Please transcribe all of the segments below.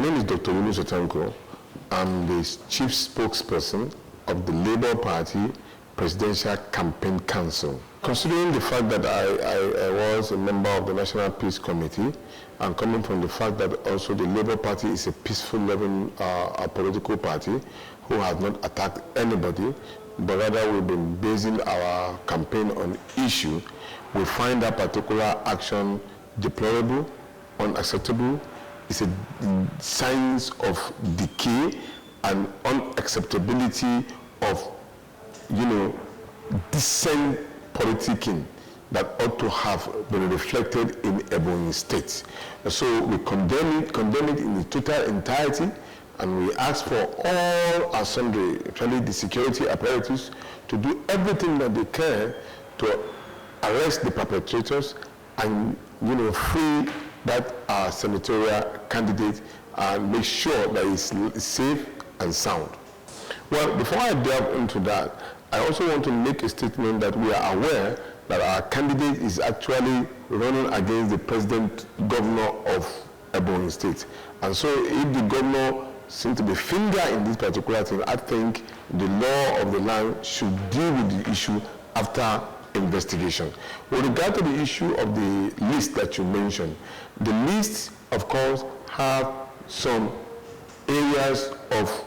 name is Dr. Yunusa Tanko. I'm the chief spokesperson of the Labour Party Presidential Campaign Council. Considering the fact that I was a member of the National Peace Committee, and coming from the fact that also the Labour Party is a peaceful living political party who has not attacked anybody, but rather we've been basing our campaign on issue, we find that particular action deplorable, unacceptable. It's a signs of decay and unacceptability of, decent politicking that ought to have been reflected in Ebonyi State. So we condemn it in its total entirety, and we ask for all our sundry, especially the security apparatus, to do everything that they can to arrest the perpetrators and, free that senatorial candidate and make sure that it's safe and sound. Well, before I delve into that, I also want to make a statement that we are aware that our candidate is actually running against the president governor of Ebonyi State. And so if the governor seems to be finger in this particular thing, I think the law of the land should deal with the issue after investigation. With regard to the issue of the list that you mentioned, the list, of course, have some areas of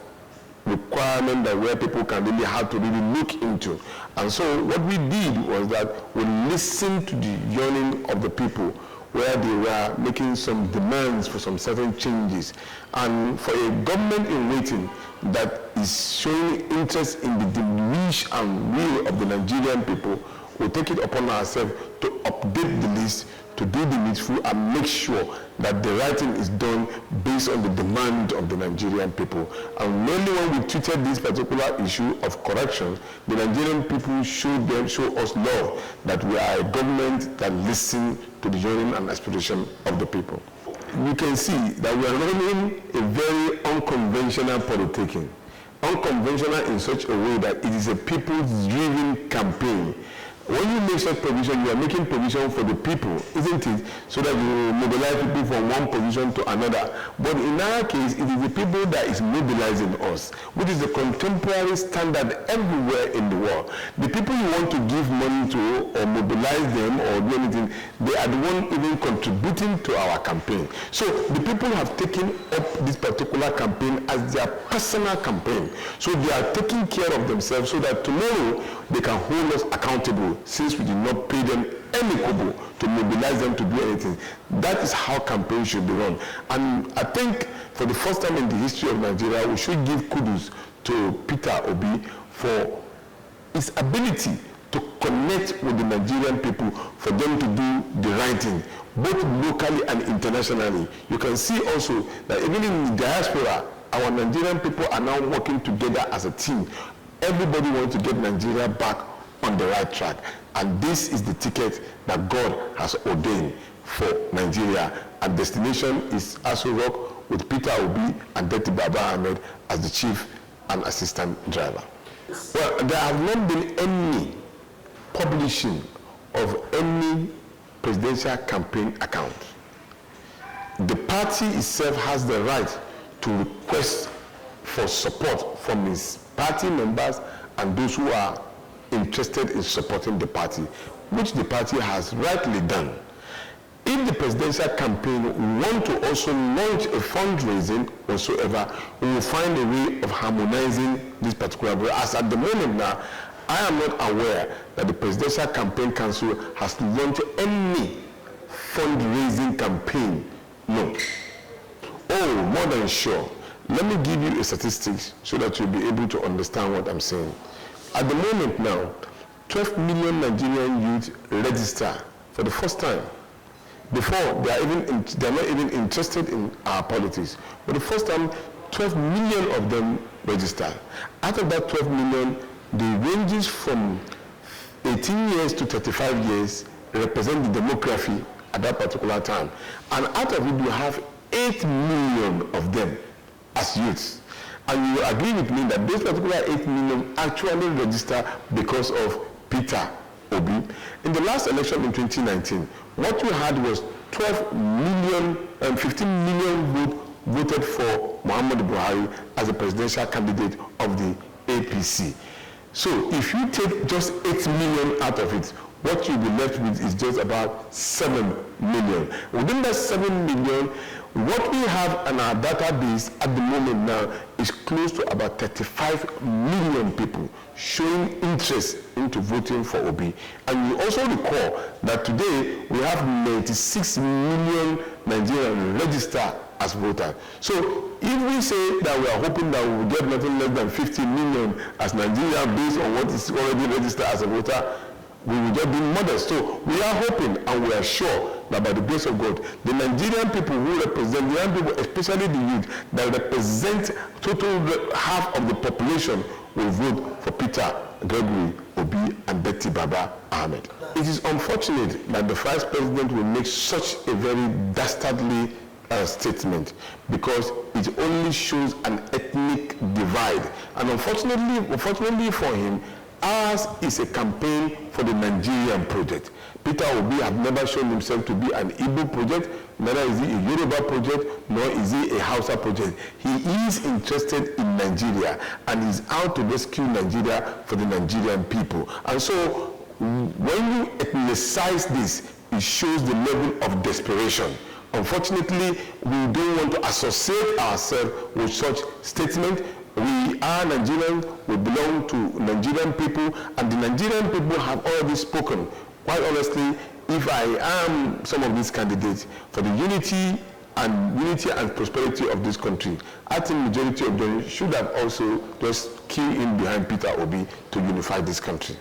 requirement that where people can really have to really look into. And so what we did was that we listened to the yearning of the people where they were making some demands for some certain changes. And for a government in waiting that is showing interest in the wish and will of the Nigerian people, we take it upon ourselves to update the list, to do the needful and make sure that the writing is done based on the demand of the Nigerian people. And only when we treated this particular issue of corruption, the Nigerian people show us love, that we are a government that listens to the yearning and aspiration of the people. You can see that we are running a very unconventional politicking. Unconventional in such a way that it is a people-driven campaign. When you make such provision, you are making provision for the people, isn't it? So that you mobilize people from one position to another. But in our case, it is the people that is mobilizing us, which is the contemporary standard everywhere in the world. The people you want to give money to or mobilize them or do anything, they are the one even contributing to our campaign. So the people have taken up this particular campaign as their personal campaign. So they are taking care of themselves so that tomorrow they can hold us accountable, since we did not pay them any kobo to mobilize them to do anything. That is how campaigns should be run. And I think for the first time in the history of Nigeria, we should give kudos to Peter Obi for his ability to connect with the Nigerian people for them to do the right thing, both locally and internationally. You can see also that even in the diaspora, our Nigerian people are now working together as a team. Everybody wants to get Nigeria back on the right track. And this is the ticket that God has ordained for Nigeria. And destination is Aso Rock with Peter Obi and Deti Baba Ahmed as the chief and assistant driver. Well, there have not been any publishing of any presidential campaign account. The party itself has the right to request for support from its party members and those who are interested in supporting the party, which the party has rightly done. If the presidential campaign want to also launch a fundraising whatsoever, we will find a way of harmonizing this particular bill. As at the moment now, I am not aware that the Presidential Campaign Council has launched any fundraising campaign. No. Oh, more than sure. Let me give you a statistic so that you'll be able to understand what I'm saying. At the moment now, 12 million Nigerian youth register for the first time. Before, they are not even interested in our politics. For the first time, 12 million of them register. Out of that 12 million, the ranges from 18 years to 35 years represent the demography at that particular time. And out of it, you have 8 million of them as youths. And you agree with me that those particular 8 million actually register because of Peter Obi. In the last election in 2019, what you had was 12 million and 15 million votes voted for Muhammadu Buhari as a presidential candidate of the APC. So if you take just 8 million out of it, what you'll be left with is just about 7 million. Within that 7 million, what we have in our database at the moment now is close to about 35 million people showing interest into voting for Obi. And you also recall that today we have 96 million Nigerians registered as voters. So if we say that we are hoping that we will get nothing less than 50 million as Nigeria based on what is already registered as a voter, we will just be modest. So we are hoping and we are sure that by the grace of God, the Nigerian people who represent, the young people, especially the youth, that represent total half of the population will vote for Peter, Gregory, Obi, and Betty Baba Ahmed. It is unfortunate that the Vice President will make such a very dastardly statement because it only shows an ethnic divide. And unfortunately for him, ours is a campaign for the Nigerian project. Peter Obi has never shown himself to be an Igbo project, neither is he a Yoruba project, nor is he a Hausa project. He is interested in Nigeria and is out to rescue Nigeria for the Nigerian people. And so when you ethnicize this, it shows the level of desperation. Unfortunately, we don't want to associate ourselves with such statement. We are Nigerians, we belong to Nigerian people, and the Nigerian people have already spoken. Quite honestly, if I am some of these candidates for the unity and prosperity of this country, I think majority of them should have also just keyed in behind Peter Obi to unify this country.